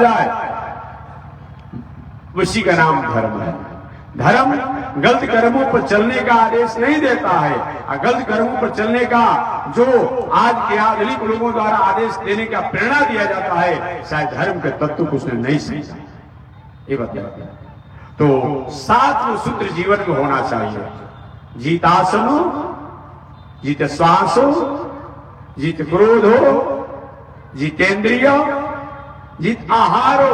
जाए, उसी का नाम धर्म है। धर्म गलत कर्मों पर चलने का आदेश नहीं देता है, और गलत कर्मों पर चलने का जो आज के आधुनिक लोगों द्वारा आदेश देने का प्रेरणा दिया जाता है, शायद धर्म के तत्व को उसने नहीं समझा। ये बताया तो 7 सूत्र जीवन में होना चाहिए। जीतासनो, जीत श्वासो, जीत क्रोधो, जितेंद्रिय, जित आहारो,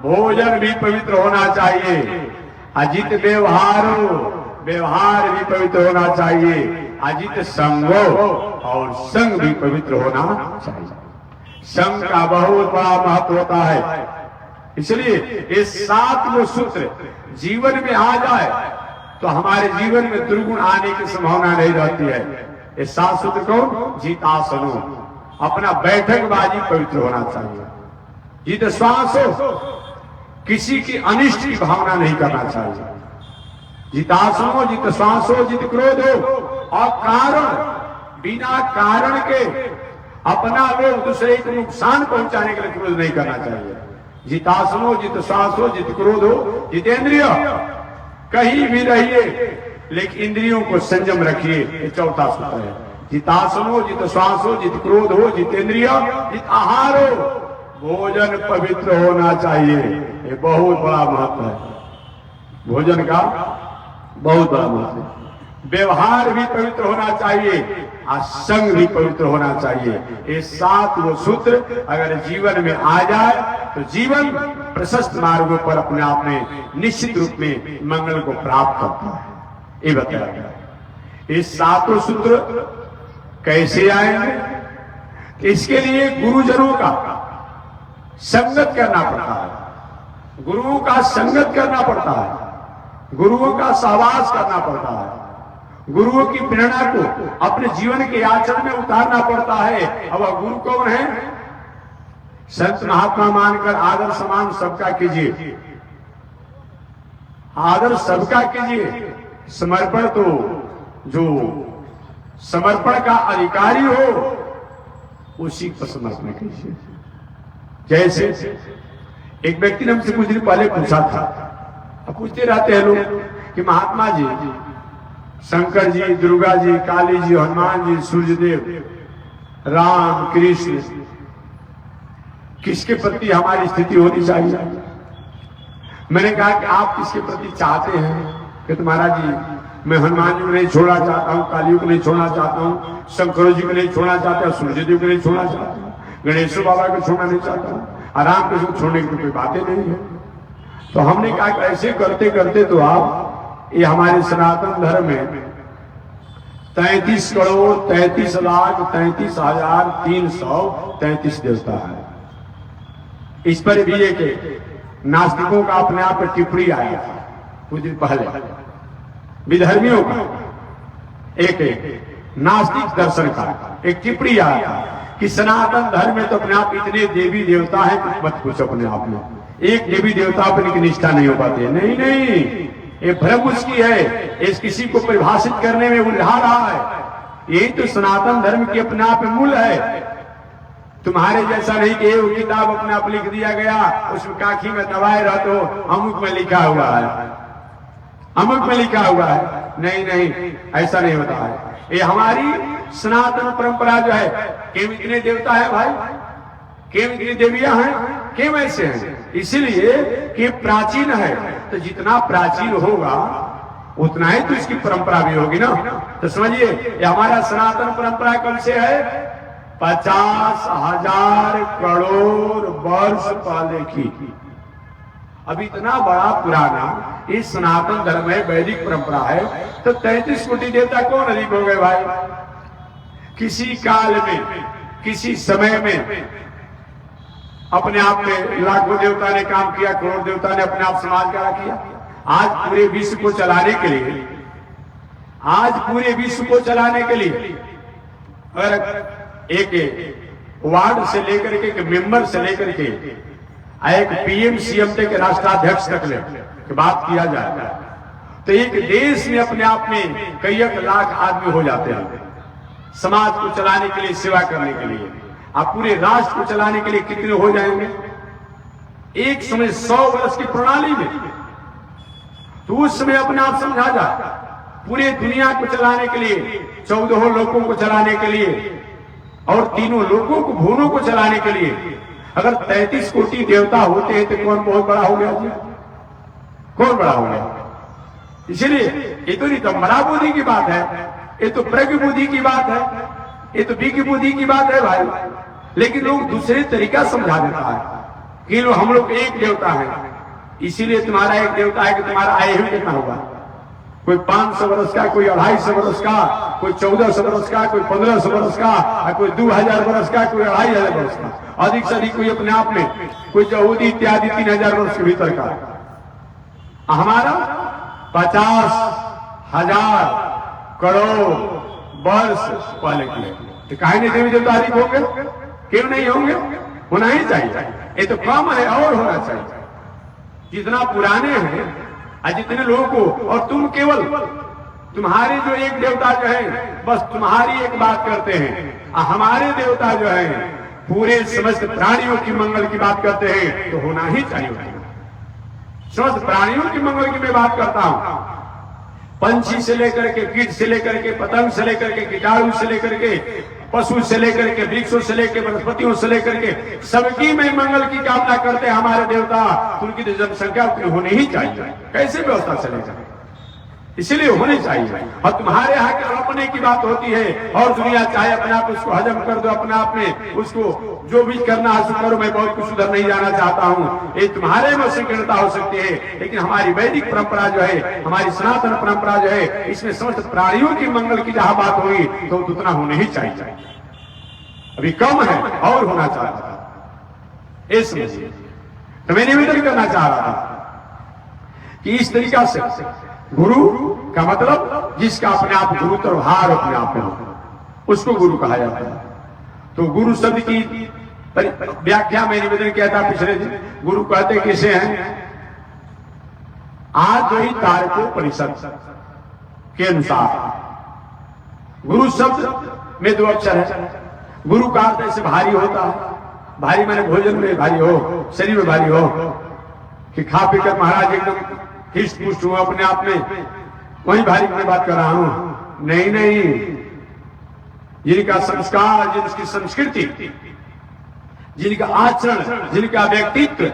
भोजन भी पवित्र होना चाहिए। अजित व्यवहारो, व्यवहार भी पवित्र होना चाहिए। अजित संगो, और संग भी पवित्र होना चाहिए। संग का बहुत बड़ा महत्व होता है, इसलिए ये 7 सूत्र जीवन में आ जाए तो हमारे जीवन में दुर्गुण आने की संभावना नहीं रहती है। ये 7 सूत्र कौन? जीतासनो, अपना बैठकबाजी पवित्र होना चाहिए। जित श्वासो, किसी की अनिष्ट की भावना नहीं करना चाहिए। जितासनो, जित श्वासो, जित क्रोधो, और कारण, बिना कारण के अपना लोग दूसरे को नुकसान पहुंचाने के लिए क्रोध नहीं करना चाहिए। जितासनो, जित श्वासो, जित क्रोधो, जितेंद्रिय, कहीं भी रहिए लेकिन इंद्रियों को संयम रखिए। ये 4था सूत्र है। जितासनो, जित श्वासो, जित क्रोधो, जितेंद्रिय, जित आहारो, भोजन पवित्र होना चाहिए। ये बहुत बड़ा महत्व है, भोजन का बहुत बड़ा महत्व है। व्यवहार भी पवित्र होना चाहिए, और संग भी पवित्र होना चाहिए। ये 7 सूत्र अगर जीवन में आ जाए तो जीवन प्रशस्त मार्गों पर अपने आप में निश्चित रूप में मंगल को प्राप्त करता है। ये बताया गया। ये 7 सूत्र कैसे आएंगे? इसके लिए गुरुजनों का संगत करना पड़ता है, गुरुओं का संगत करना पड़ता है, गुरुओं का सहवास करना पड़ता है, गुरुओं की प्रेरणा को अपने जीवन के आचरण में उतारना पड़ता है। अब वह गुरु कौन है? संत महात्मा मानकर आदर सम्मान सबका कीजिए, आदर सबका कीजिए। समर्पण तो जो समर्पण का अधिकारी हो उसी को समर्पण कीजिए। जैसे एक व्यक्ति ने हमसे कुछ दिन पहले पूछा था, अब पूछते रहते हैं लोग कि महात्मा जी, शंकर जी, दुर्गा जी, काली जी, हनुमान जी, सूर्यदेव, राम, कृष्ण, किसके प्रति हमारी स्थिति होनी चाहिए? मैंने कहा कि आप किसके प्रति चाहते हैं? कि महाराज जी, मैं हनुमान जी को नहीं छोड़ना चाहता हूँ, काली को नहीं छोड़ना चाहता हूँ, शंकर जी को नहीं छोड़ना चाहता हूँ, सूर्यदेव को नहीं छोड़ना चाहता हूँ, गणेश बाबा को छोड़ना नहीं चाहता हूँ, आराम को छोड़ने की कोई बातें नहीं है। तो हमने कहा कि ऐसे करते करते तो आप, ये हमारे सनातन धर्म में 33 करोड़ 33 लाख 33 हजार 333 देवता है। इस पर भी एक नास्तिकों का अपने आप पर टिप्पणी आया था कुछ दिन पहले, विधर्मियों का एक नास्तिक दर्शन का एक टिप्पणी आया था कि सनातन धर्म में तो अपने आप इतने देवी देवता है, मत पूछो अपने आप में, एक देवी देवता पर की निष्ठा नहीं हो पाती है। नहीं नहीं, ये भ्रम उसकी है, इस किसी को परिभाषित करने में उलझा रहा है। यही तो सनातन धर्म की अपने आप मूल है। तुम्हारे जैसा नहीं कि वो किताब अपने आप लिख दिया गया, उसमें काखी में दबाए रह तो अमुक में लिखा हुआ है, अमुक में लिखा हुआ है। नहीं नहीं, ऐसा नहीं होता है। ये हमारी सनातन परंपरा जो है, क्यों इतने देवता है भाई, क्यों इतनी देवियां हैं, क्यों ऐसे हैं? इसीलिए कि प्राचीन है, तो जितना प्राचीन होगा उतना ही तो इसकी परंपरा भी होगी ना। तो समझिए, ये हमारा सनातन परंपरा कब से है? 50,000 करोड़ वर्ष पहले की। अब इतना बड़ा पुराना ये सनातन धर्म है, वैदिक परंपरा है, तो 33 कोटि देवता कौन अधिक हो गए भाई? किसी काल में, किसी समय में अपने आप में लाखों देवता ने काम किया, करोड़ देवता ने अपने आप समाज का किया। आज पूरे विश्व को चलाने के लिए, आज पूरे विश्व को चलाने के लिए अगर एक वार्ड से लेकर के, एक मेंबर से लेकर के एक पीएम सीएम तक, राष्ट्राध्यक्ष तक की बात किया जाता है, तो एक देश में अपने आप में कई लाख आदमी हो जाते हैं समाज को चलाने के लिए, सेवा करने के लिए। आप पूरे राष्ट्र को चलाने के लिए कितने हो जाएंगे? एक समय 100 वर्ष की प्रणाली में, तो उस समय अपने आप समझा जा, पूरे दुनिया को चलाने के लिए, 14 लोगों को चलाने के लिए और 3 लोगों को, भुवनों को चलाने के लिए अगर 33 कोटि देवता होते हैं तो कौन बहुत बड़ा हो गया जी? कौन बड़ा हो गया? इसलिए ये तो नितंबरा बुद्धि की बात है, ये तो प्रज्ञ बुद्धि की बात है, ये तो विज्ञ बुद्धि की बात है भाई। लेकिन लोग दूसरे तरीका समझा देता है कि लो हम लोग एक देवता है, इसीलिए तुम्हारा एक देवता है कि तुम्हारा आयु कितना होगा? कोई 500 वर्ष का, कोई 250 वर्ष का, कोई 1400 वर्ष का, कोई 1500 वर्ष का, कोई 2000 वर्ष का, कोई 2500 वर्ष का, अधिक से अधिक कोई अपने आप में कोई यहूदी इत्यादि 3000 वर्ष के भीतर का। हमारा 50,000 करोड़ वर्ष पहले की। तो काहे नहीं देवी देवता अधिक होंगे? क्यों नहीं होंगे? होना ही चाहिए। ये तो कम है और होना चाहिए। जितना पुराने हैं और जितने लोगों को, और तुम केवल तुम्हारे जो एक देवता जो है बस तुम्हारी एक बात करते हैं, और हमारे देवता जो है पूरे समस्त प्राणियों की मंगल की बात करते हैं, तो होना ही चाहिए। समस्त प्राणियों की मंगल की मैं बात करता हूं, पंछी से लेकर के, कीट से लेकर के, पतंग से लेकर के, कीटाणु से लेकर के, पशु से लेकर के, वृक्षों से लेकर वनस्पतियों से लेकर के, सबकी में मंगल की कामना करते हैं हमारे देवता। उनकी तो जनसंख्या उतनी होनी ही चाहिए, कैसे व्यवस्था चलेगा? इसीलिए होनी चाहिए। और तुम्हारे यहाँ के अपने की बात होती है और दुनिया चाहे अपने आप उसको हजम कर दो, अपने आप में उसको जो भी करना है करो, मैं बहुत कुछ उधर नहीं जाना चाहता हूँ, ये तुम्हारे में संकीर्णता हो सकती है। लेकिन हमारी वैदिक परंपरा जो है, हमारी सनातन परंपरा जो है, इसमें समस्त प्राणियों की मंगल की जहां बात हुई तो उतना होने ही चाहिए। अभी कम है और होना चाहता था, इस समझिए। तो मैं निवेदन करना चाह रहा था कि इस तरीका से गुरु का मतलब जिसका अपने आप गुरुत्व भार अपने आप में हो, उसको गुरु कहा जाता है। तो गुरु शब्द की व्याख्या में निवेदन किया था पिछले दिन। गुरु कहते किसे हैं? आज वही तारकोपनिषद के अनुसार गुरु शब्द में 2 अक्षर है। गुरु का अर्थ ऐसे भारी होता है, भारी माने भोजन में भारी हो, शरीर में भारी हो, कि खा पी कर महाराज एकदम हिस्ट पुष्ट हुआ अपने आप में, वही भारी की बात कर रहा हूं। नहीं नहीं, जिनका संस्कार, जिनकी संस्कृति, जिनका आचरण, जिनका व्यक्तित्व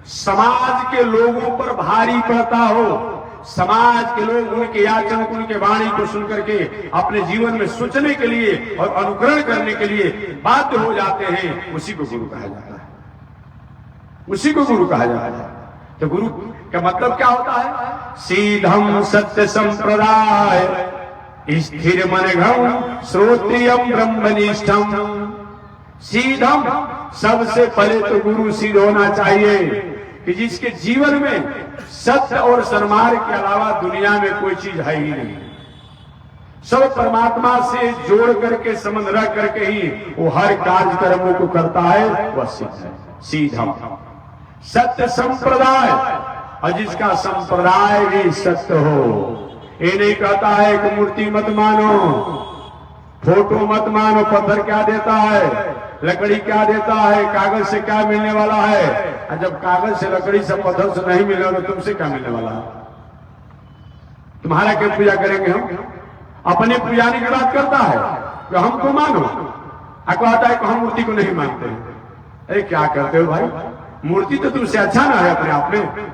समाज के लोगों पर भारी पड़ता हो, समाज के लोग उनके आचरण, उनके वाणी को सुनकर के अपने जीवन में सोचने के लिए और अनुकरण करने के लिए बाध्य हो जाते हैं, उसी को गुरु कहा जाता है। उसी को गुरु कहा जाता है। तो गुरु का मतलब क्या होता है? सीधम सत्य संप्रदाय, स्थिर मनघम श्रोत्रियम ब्रह्मनिष्ठम। सीधम, सबसे पहले तो गुरु सिद्ध होना चाहिए कि जिसके जीवन में सत्य और सन्मार्ग के अलावा दुनिया में कोई चीज है ही नहीं। सब परमात्मा से जोड़ करके, संबंध रख करके ही वो हर कार्यक्रमों को करता है, वह सिद्ध है। सीधम सत्य संप्रदाय, और जिसका संप्रदाय भी सत्य हो। ये नहीं कहता है कि मूर्ति मत मानो, फोटो मत मानो, पत्थर क्या देता है, लकड़ी क्या देता है, कागज से क्या मिलने वाला है। और जब कागज से, लकड़ी से, पत्थर से नहीं मिले तो तुमसे क्या मिलने वाला है? तुम्हारा क्यों पूजा करेंगे हम? अपने पुजारी की बात करता है कि हमको मानो, कहता है कि हम मूर्ति को नहीं मानते। अरे क्या करते हो भाई? मूर्ति तो तुमसे अच्छा ना है अपने आप में।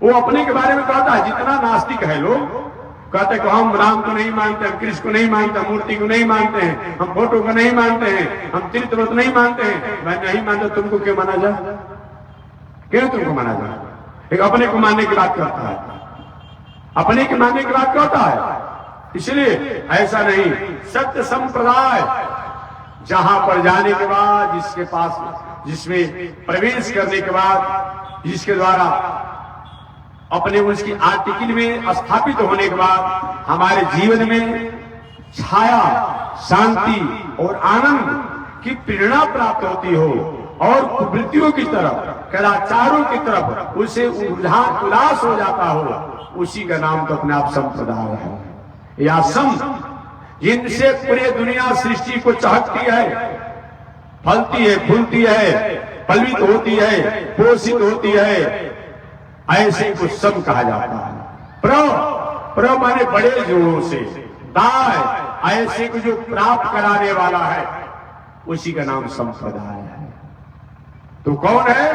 वो अपने के बारे में कहता है, जितना नास्तिक है लोग कहते कि हम राम को नहीं मानते, हम कृष्ण को नहीं मानते, हम मूर्ति को नहीं मानते हैं, हम फोटो को नहीं मानते हैं, हम तीर्थव्रत नहीं मानते हैं। मैं नहीं मानता, तुमको क्यों माना जाए? क्यों तुमको माना जाए? एक अपने को मानने की बात करता है, अपने के मानने की बात कहता है। इसलिए ऐसा नहीं। सत्य संप्रदाय, जहां पर जाने के बाद, जिसके पास, जिसमें प्रवेश करने के बाद, जिसके द्वारा अपने उसकी आर्टिकल में स्थापित होने के बाद हमारे जीवन में छाया, शांति और आनंद की प्रेरणा प्राप्त होती हो और कुवृत्तियों की तरफ, कदाचारों की तरफ उसे उल्लास हो जाता हो, उसी का नाम तो अपने आप संप्रदाय है या सम, जिनसे पूरी दुनिया सृष्टि को चहकती है, फलती है, फूलती है, पल्वित होती है, पोषित होती है, ऐसे को सम कहा जाता है। प्र माने बड़े जोरों से, दाय ऐसे को जो प्राप्त कराने वाला है, उसी का नाम संप्रदाय है। तो कौन है?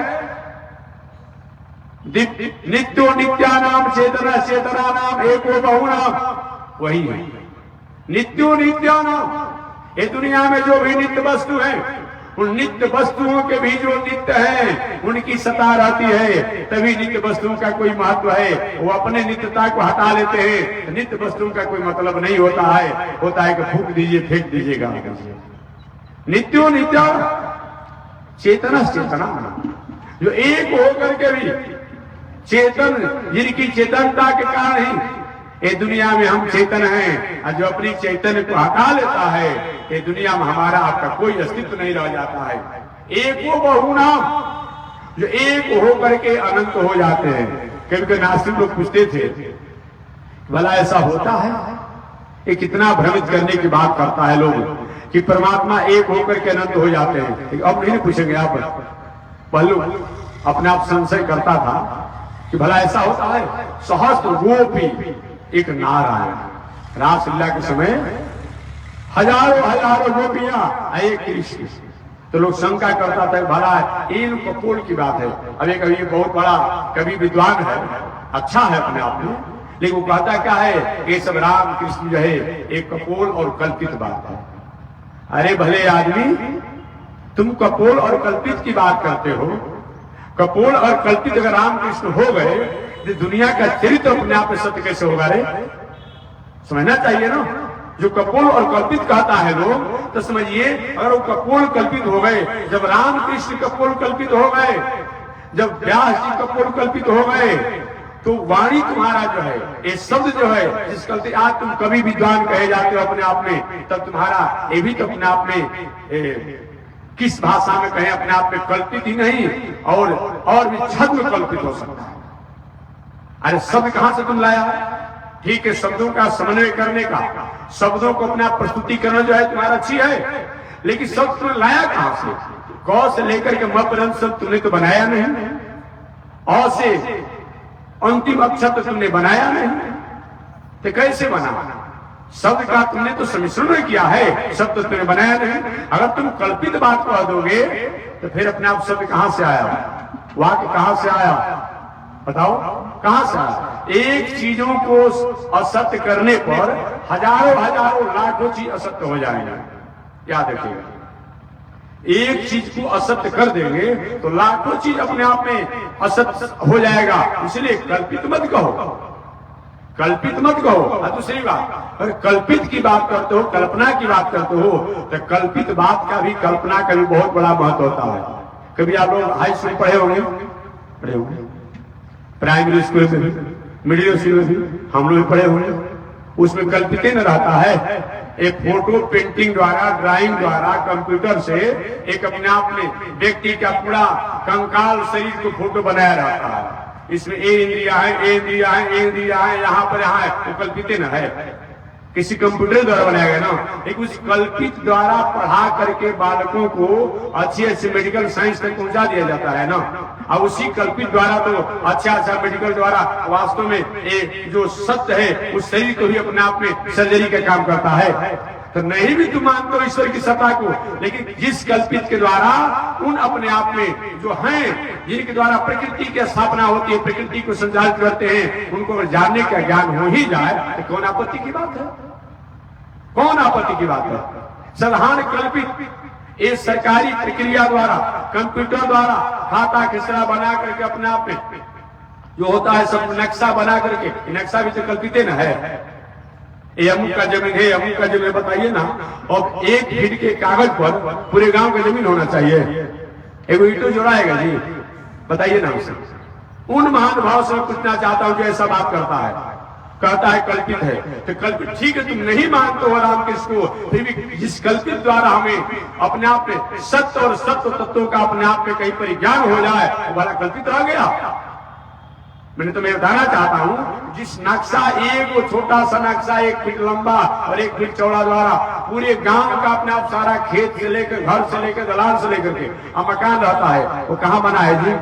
नित्यो नित्यानाम चेतना चेतनानाम एको बहुनाम, वही है नित्यो नित्यानाम। ये दुनिया में जो भी नित्य वस्तु है, उन नित्य वस्तुओं के भी जो नित्य है, उनकी सत्ता रहती है, तभी नित्य वस्तुओं का कोई महत्व है। वो अपने नित्यता को हटा लेते हैं, तो नित्य वस्तुओं का कोई मतलब नहीं होता है। होता है कि फूक दीजिए, फेंक दीजिएगा। नित्यो नित्या चेतना चेतना, जो एक होकर के भी चेतन, जिनकी चेतनता के कारण ही ये दुनिया में हम चेतन हैं, और जो अपनी चैतन्य को हटा लेता है, ये दुनिया में हमारा आपका कोई अस्तित्व नहीं रह जाता है। एको बहुनाम, जो एक होकर के अनंत हो जाते हैं। कभी नास्तिक लोग पूछते थे, भला ऐसा होता है? ये कितना भ्रमित करने की बात करता है लोग कि परमात्मा एक होकर के अनंत हो जाते हैं। अब नहीं पूछेंगे आप, पहलू अपने आप संशय करता था कि भला ऐसा होता है? सहस्त्र गोपी एक नारायण, रासलीला के समय हजारों हजारों गोपियां एक कृष्ण। तो लोग शंका करता था, भला इन कपोल की बात है। अभी कभी बहुत बड़ा कभी विद्वान है, अच्छा है अपने आप में, लेकिन वो कहता क्या है, ये सब राम कृष्ण जो है एक कपोल और कल्पित बात है। अरे भले आदमी, तुम कपोल और कल्पित की बात करते हो। कपोल और कल्पित अगर राम कृष्ण हो गए, तो दुनिया का चरित्र अपने आप में सत्य कैसे होगा? रे समझना चाहिए ना। जो कपोल और कल्पित कहता है लोग, तो समझिए अगर वो कपोल कल्पित हो गए, जब राम कृष्ण कपोल कल्पित हो गए, जब व्यास जी कपोल कल्पित हो गए, तो वाणी तुम्हारा जो है, ये शब्द जो है, जिस कल्पित आज तुम कभी विद्वान कहे जाते हो अपने आप में, तब तुम्हारा ये भी तो अपने आप में किस भाषा में कहें, अपने आप में कल्पित ही नहीं और भी छद्म कल्पित हो सकता है। अरे शब्द कहां से तुम लाया? ठीक है, शब्दों का समन्वय करने का, शब्दों को अपने आप प्रस्तुति करना जो है तुम्हारा अच्छी है, लेकिन शब्द तुमने लाया कहां से? क से लेकर के म पर्यंत शब्द तुमने तो बनाया नहीं, अ से अंतिम अक्षर तो तुमने बनाया नहीं, तो कैसे बना? शब्द का तुमने तो सम्मिश्रण किया है, शब्द तो तुमने बनाया नहीं। अगर तुम कल्पित बात कह दोगे, तो फिर अपने आप शब्द कहां से आया? वाक्य कहां से आया? बताओ कहां से आया? एक चीजों को असत्य करने पर हजारों हजारों लाखों चीज असत्य हो जाएंगे। याद रखिएगा, एक चीज को असत्य कर देंगे तो लाखों चीज अपने आप में असत्य हो जाएगा। इसलिए कल्पित मत कहो, कल्पित मत कहो। दूसरी बात, अगर कल्पित की बात करते हो, कल्पना की बात करते हो, तो कल्पित बात का भी, कल्पना का भी बहुत बड़ा महत्व होता है। कभी आप लोग हाई स्कूल पढ़े होंगे, प्राइमरी स्कूल में भी, मिडिल स्कूल में भी हम लोग पढ़े होंगे। उसमें कल्पित न रहता है, एक फोटो पेंटिंग द्वारा, ड्राइंग द्वारा, कंप्यूटर से एक अपने आप में व्यक्ति का पूरा कंकाल शरीर को फोटो बनाया रहता है। इसमें ए इंद्रिया है, ए इंद्रिया है, ए इंद्रिया है, यहाँ पर यहाँ है, वो कल्पित न है, किसी कंप्यूटर द्वारा बनाया गया ना। एक उस कल्पित द्वारा पढ़ा करके बालकों को अच्छी अच्छी मेडिकल साइंस तक पहुंचा दिया जाता है ना। अब उसी कल्पित द्वारा तो अच्छा मेडिकल द्वारा वास्तव में एक जो सत्य है उस शरीर को भी अपने आप में सर्जरी का काम करता है। तो नहीं भी तुम मानते हो ईश्वर की सत्ता को, लेकिन जिस कल्पित के द्वारा उन अपने आप में जो हैं, जिनके द्वारा प्रकृति की स्थापना होती है, प्रकृति को संचालित करते हैं, उनको जानने का ज्ञान हो ही जाए, तो कौन आपत्ति की बात है? कौन आपत्ति की बात है? साधारण कल्पित, ये सरकारी प्रक्रिया द्वारा, कंप्यूटर द्वारा खाता खिसरा बना करके अपने आप में जो होता है सब नक्शा बना करके, नक्शा भी तो कल्पित न है। ये अमुक का जमीन है, अमुक का जमीन बताइए ना। और 1 फीट के कागज पर पूरे गांव का जमीन होना चाहिए, एगो ईंटो जोड़ाएगा जी? बताइए ना उसे। उन महान भाव से मैं पूछना चाहता हूं जो ऐसा बात करता है, कहता है कल्पित है, तो कल्पित ठीक है, तुम नहीं मानते हो राम कृष्ण को, फिर भी जिस कल्पित द्वारा हमें अपने आप में सत्य और सत्य तत्वों का अपने आप में कहीं पर ज्ञान हो जाए, वो बड़ा कल्पित रह गया। मैंने तुम्हें बताना चाहता हूं, जिस नक्शा एक वो छोटा सा नक्शा 1 फीट लंबा और 1 फीट चौड़ा द्वारा पूरे गांव का अपने आप सारा खेत से लेकर घर से लेकर दलाल से लेकर के मकान रहता है, वो कहाँ बना है जी?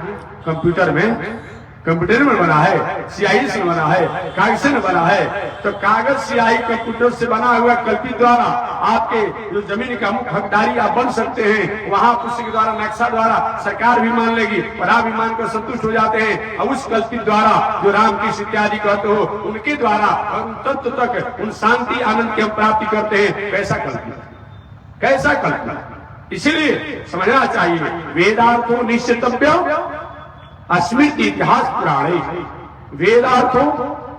कंप्यूटर में बना है, स्याही से बना है, कागज से बना है। तो कागज स्याही कंप्यूटर से बना हुआ कल्पित द्वारा आपके जो जमीन का मुख्य हकदारी आप बन सकते हैं, वहां पुस्तक के द्वारा नक्शा द्वारा सरकार भी मान लेगी और आप भी मानकर संतुष्ट हो जाते हैं। और उस कल्पित द्वारा जो रामकृष्ण इत्यादि कहते हो उनके द्वारा हम तत्व तक उन शांति आनंद की हम प्राप्ति करते हैं। कैसा कल्पित? इसलिए समझना चाहिए वेदार्थो निश्चितव्य स्मृति इतिहास पुराणे। वेदार्थों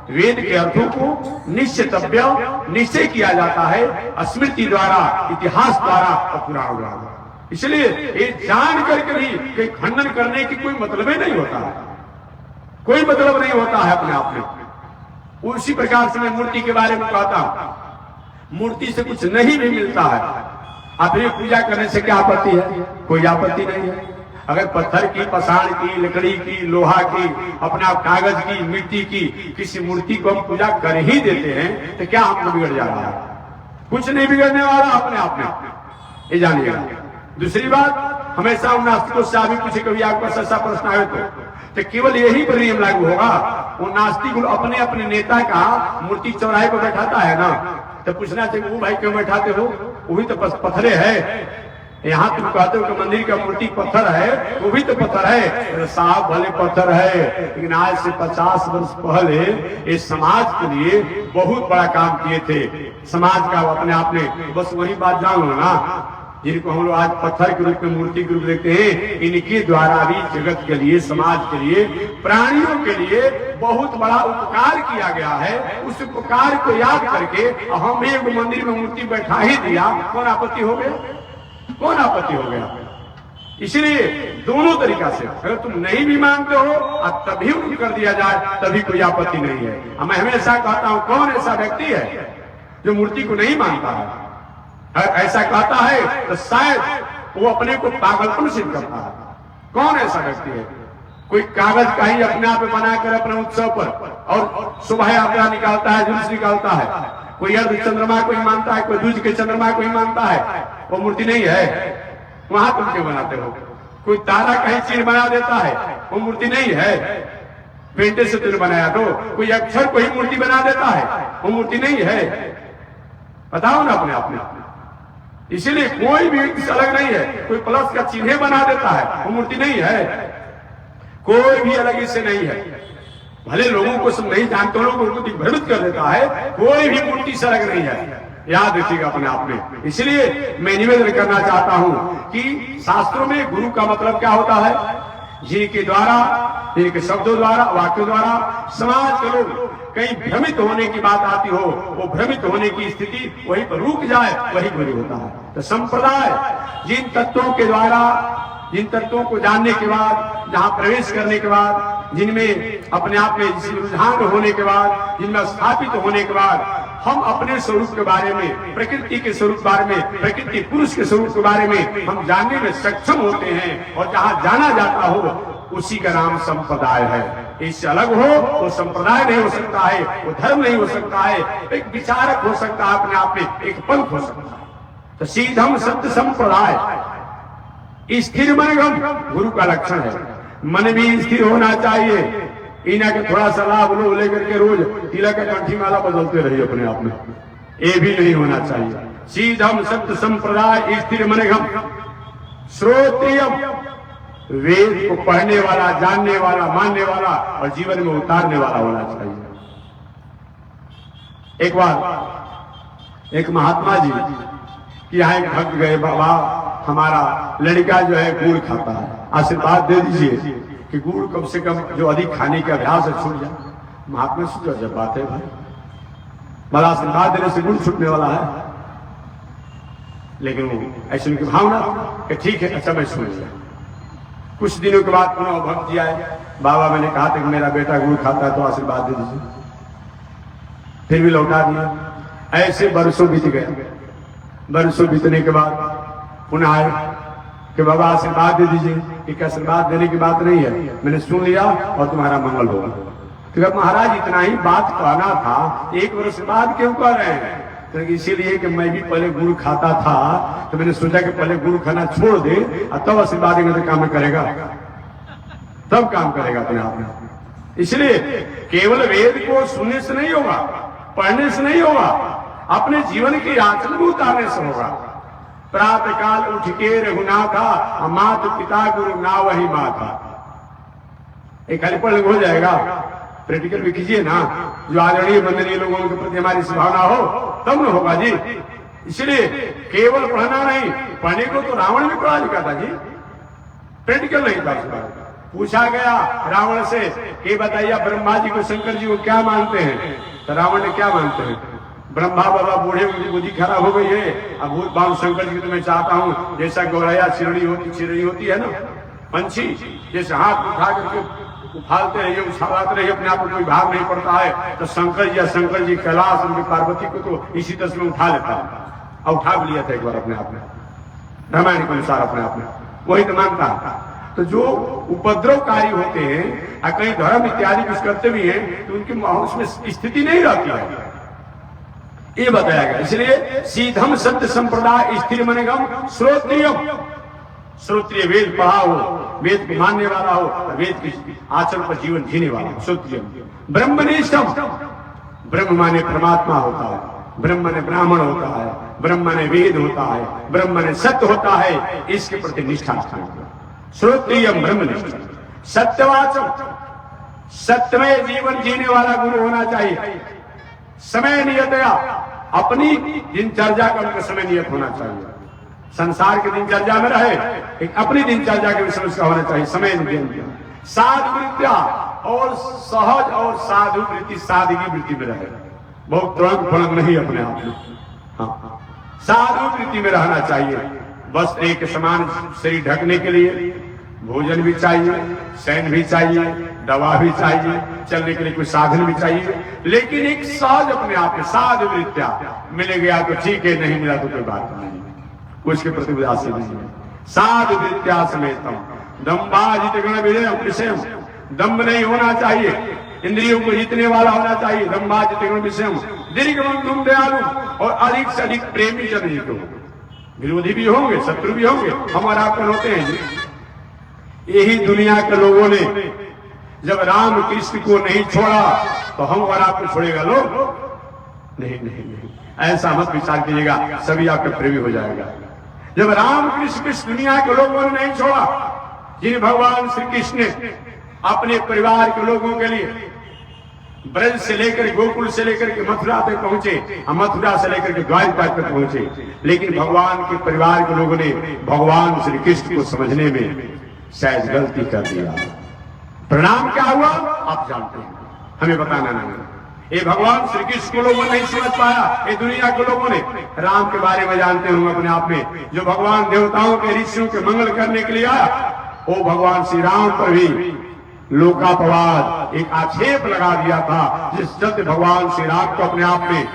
वेद के अर्थों को निश्चितव्य निश्चय किया जाता है स्मृति द्वारा, इतिहास द्वारा और पुराण द्वारा। इसलिए ये जान करके भी खंडन करने की कोई मतलब ही नहीं होता है, कोई मतलब नहीं होता है अपने आप में। उसी प्रकार से मैं मूर्ति के बारे में कहता हूं, मूर्ति से कुछ नहीं भी मिलता है। अपनी पूजा करने से क्या आपत्ति है? कोई आपत्ति नहीं है। अगर पत्थर की, पसाड़ की, लकड़ी की, लोहा की, अपना कागज की, मिट्टी की किसी मूर्ति को हम पूजा कर ही देते हैं तो क्या हमको बिगड़ जा रहा है? कुछ नहीं बिगड़ने वाला अपने आप में, ये जानिएगा। दूसरी बात, हमेशा उन नास्तिकों से अभी पूछे कभी आपको ऐसा प्रश्न आए तो केवल यही पर नियम लागू होगा। वो नास्तिक अपने अपने नेता का मूर्ति चौराहे पर बैठाता है ना, तो पूछना चाहिए वो भाई क्यों बैठाते हो? वो भी तो पत्थरे है। यहाँ तुम कहते हो कि मंदिर का मूर्ति पत्थर है, वो भी तो पत्थर है। साहब भले पत्थर है, लेकिन आज से 50 वर्ष पहले इस समाज के लिए बहुत बड़ा काम किए थे। समाज का अपने आप में बस वही बात जान लो ना, जिनको हम लोग आज पत्थर के रूप में, मूर्ति के रूप देखते हैं, इनके द्वारा भी जगत के लिए, समाज के लिए, प्राणियों के लिए बहुत बड़ा उपकार किया गया है। उस उपकार को याद करके हम एक मंदिर में मूर्ति बैठा ही दिया, कौन आपत्ति हो गया? कौन आपत्ति हो गया? इसलिए दोनों तरीका से अगर तुम नहीं भी मानते हो और तभी उनको कर दिया जाए तभी कोई आपत्ति नहीं है। मैं हमेशा कहता हूं, कौन ऐसा व्यक्ति है जो मूर्ति को नहीं मानता है? अगर ऐसा कहता है तो शायद वो अपने को पागलपन सिद्ध करता है। कौन ऐसा व्यक्ति है? कोई कागज का ही अपने आप बनाकर अपने उत्सव पर और शोभा यात्रा निकालता है, जुलूस निकालता है। कोई अर्ध चंद्रमा को ही मानता है, कोई दूज के चंद्रमा को ही मानता है, वो मूर्ति नहीं है। वहां तुम क्यों बनाते हो? कोई तारा कहीं चीर बना देता है, वो मूर्ति नहीं है। पेंटे से तुमने बनाया तो कोई अक्षर को ही मूर्ति बना देता है, वो मूर्ति नहीं है। बताओ ना अपने आप में। इसीलिए कोई भी अलग नहीं है। कोई प्लस का चिन्ह बना देता है, वो मूर्ति नहीं है। कोई भी अलग इससे नहीं है। भले लोगों को सब नहीं जानते, लोगों को भ्रमित कर देता है, कोई भी मूर्ति से अलग नहीं है। याद रखिएगा अपने आप में। इसलिए मैं निवेदन करना चाहता हूं कि शास्त्रों में गुरु का मतलब क्या होता है? जिनके द्वारा, जिनके शब्दों द्वारा, वाक्यों द्वारा समाज के लोग कहीं भ्रमित होने की बात आती हो, वो भ्रमित होने की स्थिति वहीं पर रुक जाए, वही गुरु होता है। तो संप्रदाय जिन तत्वों के द्वारा, जिन तत्वों को जानने के बाद, जहां प्रवेश करने के बाद, जिनमें अपने आप में रुझान होने के बाद, जिनमें स्थापित होने के बाद हम अपने स्वरूप के बारे में, प्रकृति के स्वरूप के बारे में, प्रकृति पुरुष के स्वरूप के बारे में हम जानने में सक्षम होते हैं, और जहां जाना जाता हो उसी का नाम संप्रदाय है। इससे अलग हो तो संप्रदाय नहीं हो सकता है, वो धर्म नहीं हो सकता है, एक विचारक हो सकता है, अपने आप में एक पंथ हो सकता है। तो सीधम सत्य संप्रदाय, स्थिर मनगम गुरु का लक्षण है। मन भी स्थिर होना चाहिए। इना के थोड़ा सा लाभ लो लेकर के रोज तिलक का कंठी माला बदलते रहिए अपने आप में, ये भी नहीं होना चाहिए। सीधम सत्य संप्रदाय, स्थिर मनगम, श्रोत्रियम, वेद को पढ़ने वाला, जानने वाला, मानने वाला और जीवन में उतारने वाला होना चाहिए। एक बार एक महात्मा जी कि यहाँ एक भक्त गए, बाबा हमारा लड़का जो है गुड़ खाता है, आशीर्वाद दे दीजिए कि गुड़ कम से कम जो अधिक खाने का अभ्यास है छूट जाए। महात्मा सोचा जब बात है भाई, बड़ा आशीर्वाद देने से गुड़ छूटने वाला है, लेकिन वो ऐसी उनकी भावना कि ठीक है, अच्छा मैं सुन लिया। कुछ दिनों के बाद पुनः भक्त जी आए, बाबा मैंने कहा था कि मेरा बेटा गुड़ खाता है तो आशीर्वाद दे दीजिए, फिर भी लौटा दिया। ऐसे बरसों बीत गए। बरसों बीतने के बाद पुनः आए कि बाबा आशीर्वाद दे दीजिए, कि आशीर्वाद देने की बात नहीं है, मैंने सुन लिया और तुम्हारा मंगल होगा। तो जब महाराज इतना ही बात कहना था, 1 वर्ष बाद क्यों कह रहे हैं? तो इसीलिए कि मैं भी पहले गुड़ खाता था, तो मैंने सोचा कि पहले गुड़ खाना छोड़ दे और तब आशीर्वाद देंगे तो काम करेगा, तब काम करेगा अपने आप में। इसलिए केवल वेद को सुनने से नहीं होगा, पढ़ने से नहीं होगा, अपने जीवन की आचरण में उतारने से होगा। प्रातः काल उठ के रघुनाथा, मात पिता गुरु ना वही माता। एक खाली पढ़ हो जाएगा, प्रैक्टिकल भी कीजिए ना, जो आदरणीय वंदनीय लोगों के प्रति हमारी भावना हो तब न होगा जी। इसलिए केवल पढ़ना नहीं, पढ़ने को तो रावण भी पढ़ा लिखा था जी, प्रैक्टिकल नहीं था। पूछा गया रावण से कि बताइए ब्रह्मा जी को शंकर जी को क्या मानते हैं? तो रावण ने क्या मानते हैं? ब्रह्मा बाबा बूढ़े, उनकी बुद्धि खराब हो गई है, अब भूत बाल शंकर जी को तो मैं चाहता हूं जैसा गौरैया चिरई होती है ना, पंछी, जैसे हाथ उठा करके उछालते रहिए, उछालते रहिए, अपने आप को कोई भार नहीं पड़ता है। तो शंकर जी कैलाश उनकी पार्वती को तो इसी तरह से उठा लेता है, और उठा भी लिया था एक बार अपने आप में, रामायण के अनुसार अपने आप में, वही तो मानता है। तो जो उपद्रवकारी होते हैं, कहीं धर्म इत्यादि कुछ करते भी हैं, तो उनकी उसमें स्थिति नहीं रहती है, ये बताया गया। इसलिए सीधम सत्य संप्रदाय स्थिर मनगम श्रोत्रियम, श्रोत्रिय वेद पढ़ा हो, वेद को मानने वाला हो, वेद के आचरण पर जीवन जीने वाला श्रोत्रियम। ब्रह्मनिष्ठम, ब्रह्म माने परमात्मा होता है, ब्रह्म ने ब्राह्मण होता है, ब्रह्म ने वेद होता है, ब्रह्म ने सत्य होता है, इसके प्रति निष्ठा स्थान। श्रोत्रियम ब्रह्मनिष्ठ। सत्यवाचम, सत्य में जीवन जीने वाला गुरु होना चाहिए। समय नियतया, अपनी दिनचर्या का उनका समय नियत होना चाहिए। संसार की दिनचर्या में रहे, एक अपनी दिनचर्या के विषय उसका होना चाहिए समय नियत। साधु वृत्तिया, और सहज और साधु वृत्ति, सादगी वृत्ति में रहे, बहुत तुरंत फलक नहीं अपने आप में। हाँ, साधु वृत्ति में रहना चाहिए। वस्त्र एक समान शरीर ढकने के लिए भोजन भी चाहिए, शयन भी चाहिए, दवा भी चाहिए, चलने के लिए कोई साधन भी चाहिए, लेकिन एक सहज अपने आप में साधु वृत्तिया। मिल गया तो ठीक है, नहीं मिला तो कोई बात नहीं, उसके प्रति उदासीन नहीं है। साधु वृत्तिया समेतम दम्भाजित गण विषय, दम्भ नहीं होना चाहिए, इंद्रियों को जीतने वाला होना चाहिए। दम्भाजित गण विषय दीर्घ बंधुम दयालु, और अधिक से अधिक प्रेमी जन जीत हो। विरोधी भी होंगे, शत्रु भी होंगे, हम और आप होते हैं जी। यही दुनिया के लोगों ने जब राम कृष्ण को नहीं छोड़ा तो हम और आपको छोड़ेगा लोग? नहीं नहीं नहीं, ऐसा मत विचार कीजिएगा, सभी आपके प्रेमी हो जाएगा। जब राम कृष्ण इस दुनिया के लोगों ने नहीं छोड़ा, जिन भगवान श्री कृष्ण ने अपने परिवार के लोगों के लिए ब्रज से लेकर गोकुल से लेकर के मथुरा तक पहुंचे, मथुरा से लेकर के द्वारका तक पहुंचे, लेकिन भगवान के परिवार के लोगों ने भगवान श्री कृष्ण को समझने में शायद गलती कर दिया। परिणाम क्या हुआ आप जानते हैं, हमें बताना नहीं। ये भगवान श्री कृष्ण को लोगों ने नहीं समझ पाया, ये दुनिया के लोगों ने राम के बारे में जानते होंगे अपने आप में, जो भगवान देवताओं के ऋषियों के मंगल करने के लिए आया, वो भगवान श्री राम पर भी लोकापवाद एक आक्षेप लगा दिया था, जिस चलते भगवान श्री राम को अपने आप में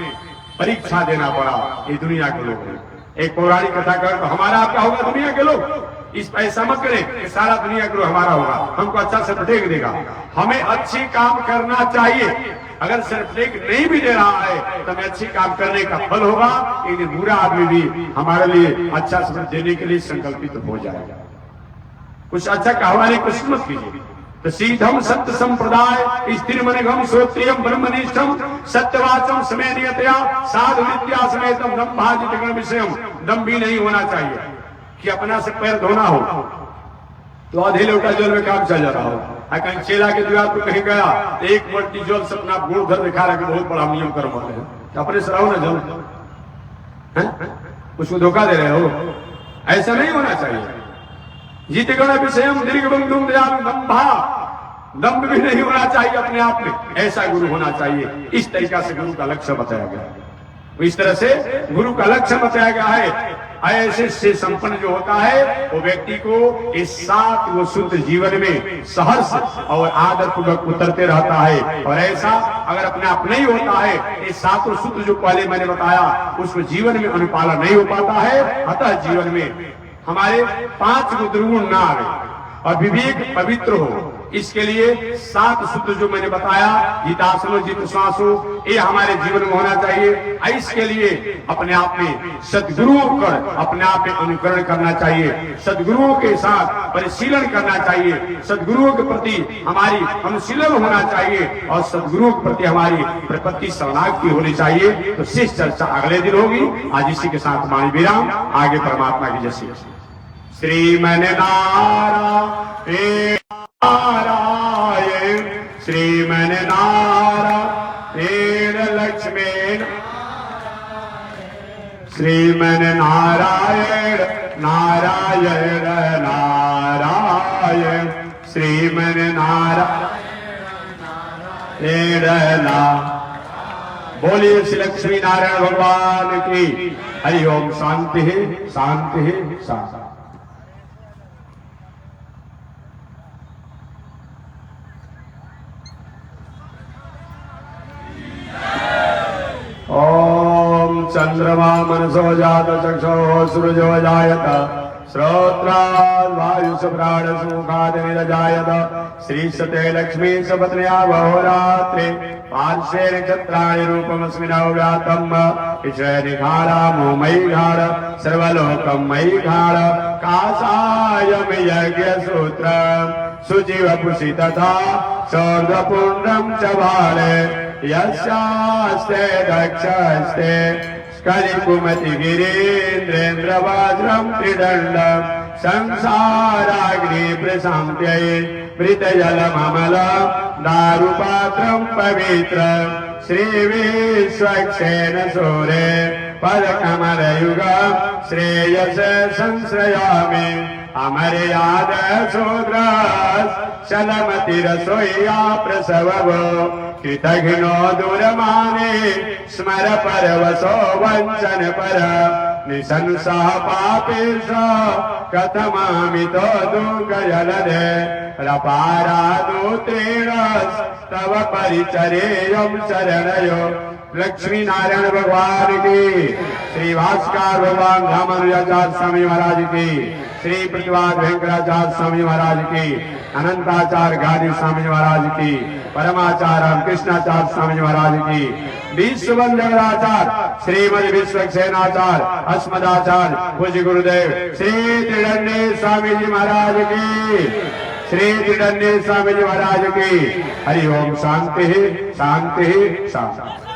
परीक्षा देना पड़ा ये दुनिया के लोगों ने। एक पौराणिक कथा कर, तो हमारा क्या होगा दुनिया के लोग, इस ऐसा मत करें कि सारा दुनिया के लोग हमारा होगा, हमको अच्छा सर्टिफिकेट देगा। हमें अच्छी काम करना चाहिए, अगर सर्टिफिकेट नहीं भी दे रहा है तो हमें अच्छी काम करने का फल होगा। एक दिन बुरा आदमी भी हमारे लिए अच्छा सर्टिफिकेट देने के लिए संकल्पित हो जाएगा। कुछ अच्छा कहवाने कुछ मत कीजिए। तो सीधम सत्य संप्रदाय स्थिर मनगम श्रोत्रियम ब्रह्मनिष्ठम सत्यवाचम समय नियतया साधु विद्या समेतम दम्भाजित गण विषयम। दम भी नहीं होना चाहिए कि अपना से पैर धोना हो तो आधे लोटा जल में काम चल जा रहा हो। कहीं चेला के द्वार पर कहीं गया, एक बाल्टी जल से अपना गोड़ धर दिखा रहा कि बहुत बड़ा नियम कर्म वाले हैं, अपने से रहो ना जल, उसको धोखा दे रहे हो, ऐसा नहीं होना चाहिए। जीत गण विषयम दीर्घ बंधुम दयालु दम्भा, दम्भ भी नहीं होना चाहिए अपने आप में, ऐसा गुरु होना चाहिए। इस तरीका से गुरु का लक्ष्य बताया गया है, इस तरह से गुरु का लक्ष्य बताया गया है। ऐसे से संपन्न जो होता है वो व्यक्ति को इस सात वो शुद्ध जीवन में सहर्ष और आदर पूर्वक उतरते रहता है। और ऐसा अगर अपने आप नहीं होता है, ये सातों शुद्ध जो पहले मैंने बताया उसको जीवन में अनुपालन नहीं हो पाता है। अतः जीवन में हमारे 5 दुर्गुण ना आवे और विवेक पवित्र हो, इसके लिए 7 सूत्र जो मैंने बताया, हितासनो जित श्वासो, ये हमारे जीवन में होना चाहिए। इसके लिए अपने आप में सदगुरुओं कर अपने आप में अनुकरण करना चाहिए, सदगुरुओं के साथ परिशीलन करना चाहिए, सदगुरुओं के प्रति हमारी अनुशीलन होना चाहिए और सदगुरुओं के प्रति हमारी प्रपत्ति शरणागति होनी चाहिए। तो शेष चर्चा अगले दिन होगी। आज इसी के साथ वाणी विराम, आगे परमात्मा की जय। श्रीमन नारायण श्रीमन नारायण लक्ष्मी श्रीमन नारायण नारायण नारायण श्रीमन नारायण। बोलिए श्री लक्ष्मी नारायण भगवान की हरि ओम। शांति शांति शांति। ओम चंद्रमा मनसो जात चक्षो सूरजो जायत श्रोत्रात् वायुष प्राण सुखाद निरजायत श्रीशते लक्ष्मी सपत्न्या बहुरात्रे पार्श्वे नक्षत्राणि रूपमस्मिन् व्यातम् ईश्वरिघारामो मयि घार सर्वलोकं मयि घार कासायं यज्ञसूत्रं शुचिवपुषि तथा शोर्ध्वपुण्ड्रं च भाले यस्यास्ते दक्षस्ते कलिकुमति गिरीन्द्रेन्द्र वज्रं त्रिदण्डं संसाराग्नि प्रशान्त्यै मृतजलममलं दारुपात्रं पवित्रं श्रीविश्वक्सेन सूरे पदकमलयुगं श्रेयस संश्रयामि अमर्याद शूद्रस् शलमतिरसोया प्रसवो कृतघ्नो दूरमाने स्मर परवसो वंचन पर निशंसः पापेश कथमामितो दुःखजलधे रपारादूत्रेण तव परिचरेयं शरणयो। लक्ष्मी नारायण भगवान की, श्री भास्कर भगवान रामानुजाचार्य स्वामी महाराज की, श्री प्रतिवाद वेंकटाचार्य स्वामी महाराज की, अनंताचार्य गादी स्वामी महाराज की, परमाचार्य रामकृष्णाचार्य स्वामी महाराज की, विश्ववंदनाचार्य श्रीमद विश्वक्सेनाचार्य अस्मदाचार्य पूज्य गुरुदेव श्री त्रिदंडी स्वामी जी महाराज की, श्री त्रिदंडी स्वामी जी महाराज की। हरि ओम। शांति शांति शांति।